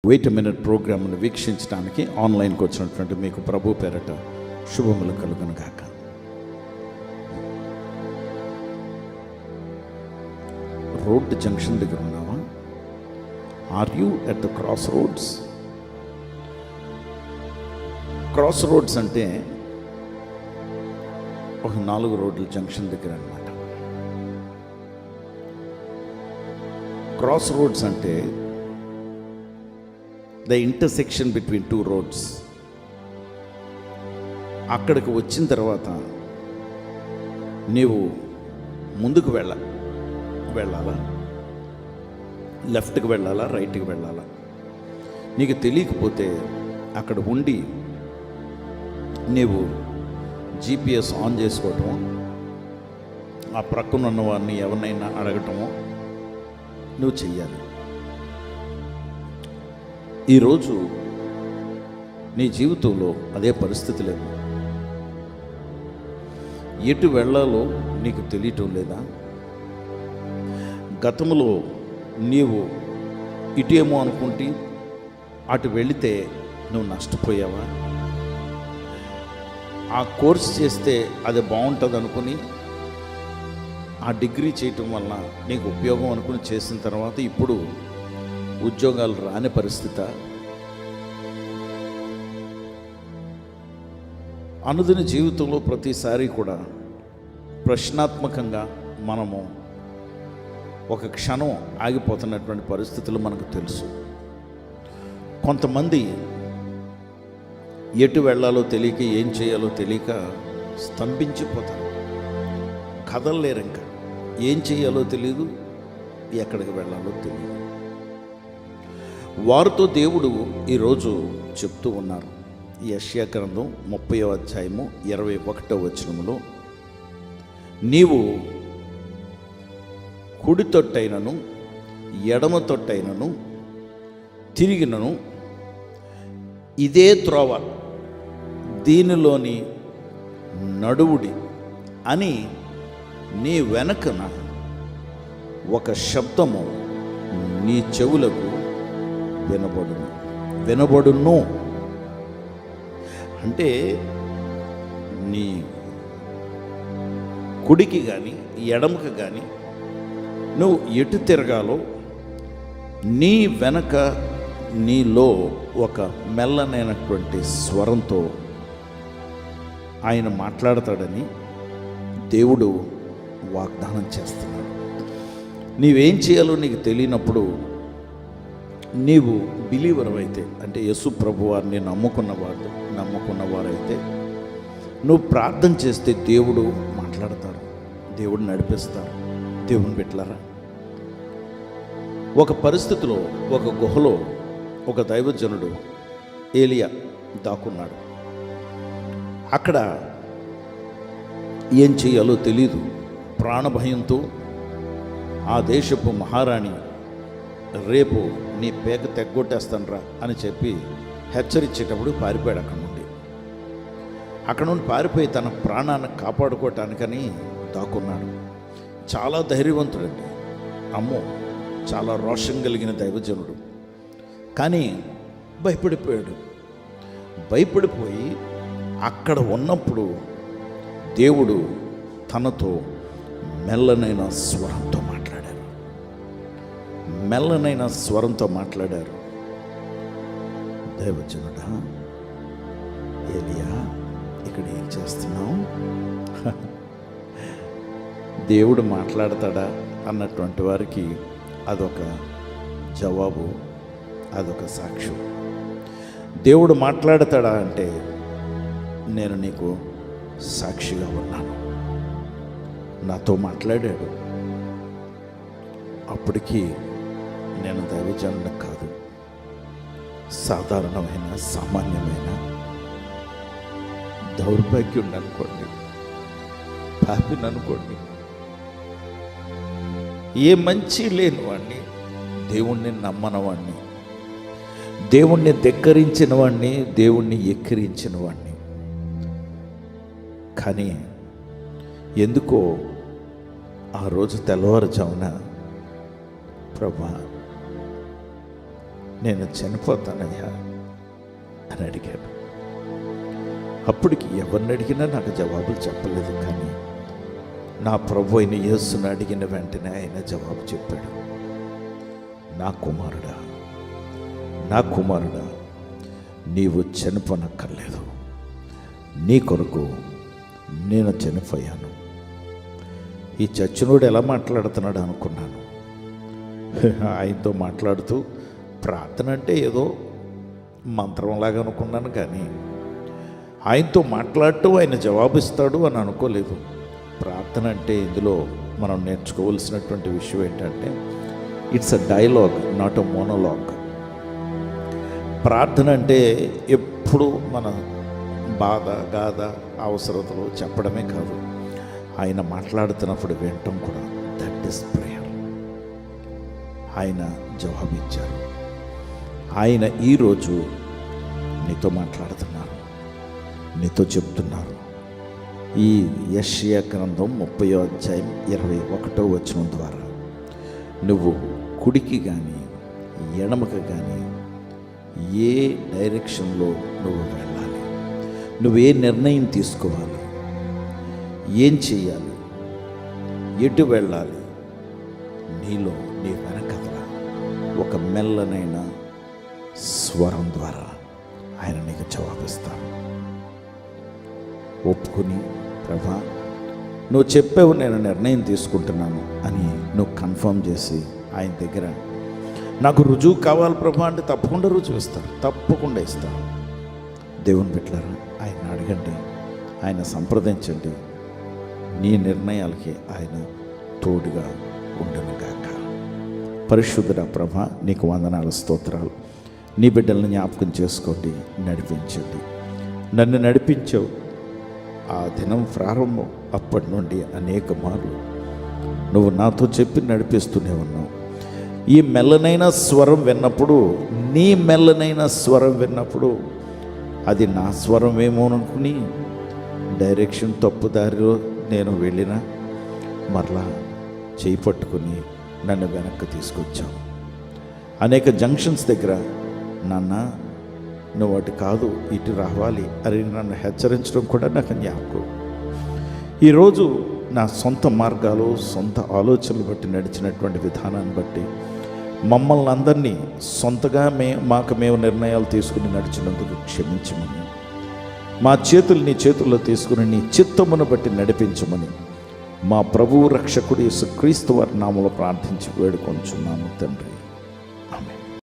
Wait a minute ప్రోగ్రామ్ను వీక్షించడానికి ఆన్లైన్కి వచ్చినటువంటి మీకు ప్రభు పేరట శుభములు కలుగును గాక. రోడ్ జంక్షన్ దగ్గర ఉన్నావా? Are you at the cross roads? Cross roads అంటే ఒక 4 రోడ్ల జంక్షన్ దగ్గర అన్నమాట. క్రాస్ రోడ్స్ అంటే ద ఇంటర్సెక్షన్ బిట్వీన్ 2 రోడ్స్. అక్కడికి వచ్చిన తర్వాత నీవు ముందుకు వెళ్ళాలా, లెఫ్ట్కి వెళ్ళాలా, రైట్కి వెళ్ళాలా నీకు తెలియకపోతే అక్కడ ఉండి నీవు GPS ఆన్ చేసుకోవటము, ఆ ప్రక్కన ఉన్న వారిని ఎవరినైనా అడగటము నువ్వు చెయ్యాలి. ఈరోజు నీ జీవితంలో అదే పరిస్థితి లేదు. ఎటు వెళ్ళాలో నీకు తెలియటం లేదా? గతంలో నీవు ఇటేమో అనుకుంటే అటు వెళితే నువ్వు నష్టపోయావా? ఆ కోర్స్ చేస్తే అది బాగుంటుంది అనుకుని ఆ డిగ్రీ చేయటం వల్ల నీకు ఉపయోగం అనుకుని చేసిన తర్వాత ఇప్పుడు ఉద్యోగాలు రాని పరిస్థితి. అనుదిన జీవితంలో ప్రతిసారి కూడా ప్రశ్నాత్మకంగా మనము ఒక క్షణం ఆగిపోతున్నటువంటి పరిస్థితులు మనకు తెలుసు. కొంతమంది ఎటు వెళ్ళాలో తెలియక, ఏం చేయాలో తెలియక స్తంభించిపోతారు, కదలలేరు. ఇంకా ఏం చేయాలో తెలియదు, ఎక్కడికి వెళ్ళాలో తెలియదు. వారితో దేవుడు ఈరోజు చెప్తూ ఉన్నారు. యెషయా గ్రంథం 30వ అధ్యాయము 21వ వచనములో, నీవు కుడి తొట్టైనను ఎడమ తొట్టైనను తిరిగినను ఇదే త్రోవ, దీనిలోని నడువుడి అని నీ వెనకన ఒక శబ్దము నీ చెవులకు వినబడును. అంటే నీ కుడికి కానీ ఎడమకి కానీ నువ్వు ఎటు తిరగాలో నీ వెనక నీలో ఒక మెల్లనైనటువంటి స్వరంతో ఆయన మాట్లాడతాడని దేవుడు వాగ్దానం చేస్తున్నాడు. నీవేం చేయాలో నీకు తెలియనప్పుడు నీవు బిలీవర్ అయితే, అంటే యేసు ప్రభు వారిని నమ్ముకున్నవారైతే నువ్వు ప్రార్థన చేస్తే దేవుడు మాట్లాడతాడు, దేవుడు నడిపిస్తాడు. దేవుని బిడ్డలారా, ఒక పరిస్థితిలో ఒక గుహలో ఒక దైవజనుడు ఏలియా దాక్కున్నాడు. అక్కడ ఏం చేయాలో తెలీదు. ప్రాణభయంతో ఆ దేశపు మహారాణి రేపు నీ పేక తెగ్గొట్టేస్తానరా అని చెప్పి హెచ్చరించేటప్పుడు పారిపోయాడు. అక్కడ నుండి పారిపోయి తన ప్రాణాన్ని కాపాడుకోవటానికని దాక్కున్నాడు. చాలా ధైర్యవంతుడండి, అమ్మో చాలా రోషం కలిగిన దైవజనుడు. కానీ భయపడిపోయి అక్కడ ఉన్నప్పుడు దేవుడు తనతో మెల్లనైన స్వరంతో మాట్లాడారు. దైవజనుడా, ఏలియా, ఇక్కడ ఏం చేస్తున్నావు? దేవుడు మాట్లాడతాడా అన్నటువంటి వారికి అదొక జవాబు, అదొక సాక్ష్యం. దేవుడు మాట్లాడతాడా అంటే నేను నీకు సాక్షిగా ఉన్నాను. నాతో మాట్లాడాడు. అప్పటికి నేను దైవజనుడు కాదు, సాధారణమైన సామాన్యమైన దౌర్భాగ్యుడిని అనుకోండి, పాపిని అనుకోండి, ఏ మంచి లేని వాడిని, దేవుణ్ణి నమ్మనవాడిని, దేవుణ్ణి ధిక్కరించిన వాడిని, దేవుణ్ణి ఎక్కిరించిన వాడిని. కానీ ఎందుకో ఆ రోజు తెల్లవారుజామున, ప్రభా నేను చనిపోతానయ్యా అని అడిగాడు. అప్పటికి ఎవరిని అడిగినా నాకు జవాబులు చెప్పలేదు, కానీ నా ప్రభు అయిన యేసుని అడిగిన వెంటనే ఆయన జవాబు చెప్పాడు. నా కుమారుడా, నా కుమారుడా, నీవు చనిపోనక్కర్లేదు, నీ కొరకు నేను చనిపోయాను. ఈ చచ్చినోడు ఎలా మాట్లాడుతున్నాడు అనుకున్నాను. ఆయనతో మాట్లాడుతూ ప్రార్థన అంటే ఏదో మంత్రంలాగా అనుకున్నాను, కానీ ఆయనతో మాట్లాడుతూ ఆయన జవాబిస్తాడు అని అనుకోలేదు. ప్రార్థన అంటే ఇందులో మనం నేర్చుకోవలసినటువంటి విషయం ఏంటంటే, it's a dialogue, not a monologue. ప్రార్థన అంటే ఎప్పుడు మన బాధ, గాథ, అవసరతలు చెప్పడమే కాదు, ఆయన మాట్లాడుతున్నప్పుడు వినటం కూడా. That is prayer. ఆయన జవాబిచ్చారు. ఆయన ఈరోజు నీతో మాట్లాడుతున్నారు, నీతో చెప్తున్నారు. ఈ యెషయా గ్రంథం 30వ అధ్యాయం 21వ వచనం ద్వారా నువ్వు కుడికి కానీ ఎడమకి కానీ ఏ డైరెక్షన్లో నువ్వు వెళ్ళాలి, నువ్వు ఏ నిర్ణయం తీసుకోవాలి, ఏం చేయాలి, ఎటు వెళ్ళాలి, నీలో నీ వెనకతల ఒక మెల్లనైన స్వరం ద్వారా ఆయన నీకు జవాబిస్తాడు. ఒప్పుకుని, ప్రభా నువ్వు చెప్పావు, నేను నిర్ణయం తీసుకుంటున్నాను అని నువ్వు కన్ఫర్మ్ చేసి ఆయన దగ్గర, నాకు రుజువు కావాలి ప్రభా అంటే తప్పకుండా రుజువు ఇస్తారు, తప్పకుండా ఇస్తారు. దేవుని బిడ్డలారా, ఆయన అడగండి, ఆయన సంప్రదించండి. నీ నిర్ణయాలకి ఆయన తోడుగా ఉండునుగాక. పరిశుద్ధుడా ప్రభా, నీకు వందనాలు, స్తోత్రాలు. నీ బిడ్డలను జ్ఞాపకం చేసుకోండి, నడిపించండి. నన్ను నడిపించావు ఆ దినం ప్రారంభం, అప్పటి నుండి అనేక మార్లు నువ్వు నాతో చెప్పి నడిపిస్తూనే ఉన్నావు. ఈ మెల్లనైన స్వరం విన్నప్పుడు, నీ మెల్లనైన స్వరం విన్నప్పుడు అది నా స్వరం ఏమో అనుకుని డైరెక్షన్ తప్పుదారిలో నేను వెళ్ళినా మరలా చేయి పట్టుకుని నన్ను వెనక్కి తీసుకొచ్చావు. అనేక జంక్షన్స్ దగ్గర, నాన్న నువ్వు అటు కాదు ఇటు రావాలి అని నన్ను హెచ్చరించడం కూడా నాకు జ్ఞాపకం. ఈరోజు నా సొంత మార్గాలు, సొంత ఆలోచనలు బట్టి నడిచినటువంటి విధానాన్ని బట్టి మమ్మల్ని అందరినీ సొంతగా మాకు మేము నిర్ణయాలు తీసుకుని నడిచినందుకు క్షమించమని, మా చేతులు నీ చేతుల్లో తీసుకుని నీ చిత్తమును బట్టి నడిపించమని మా ప్రభువు రక్షకుడు యేసుక్రీస్తు వారి నామములో ప్రార్థించి వేడుకొంచున్నాము తండ్రి.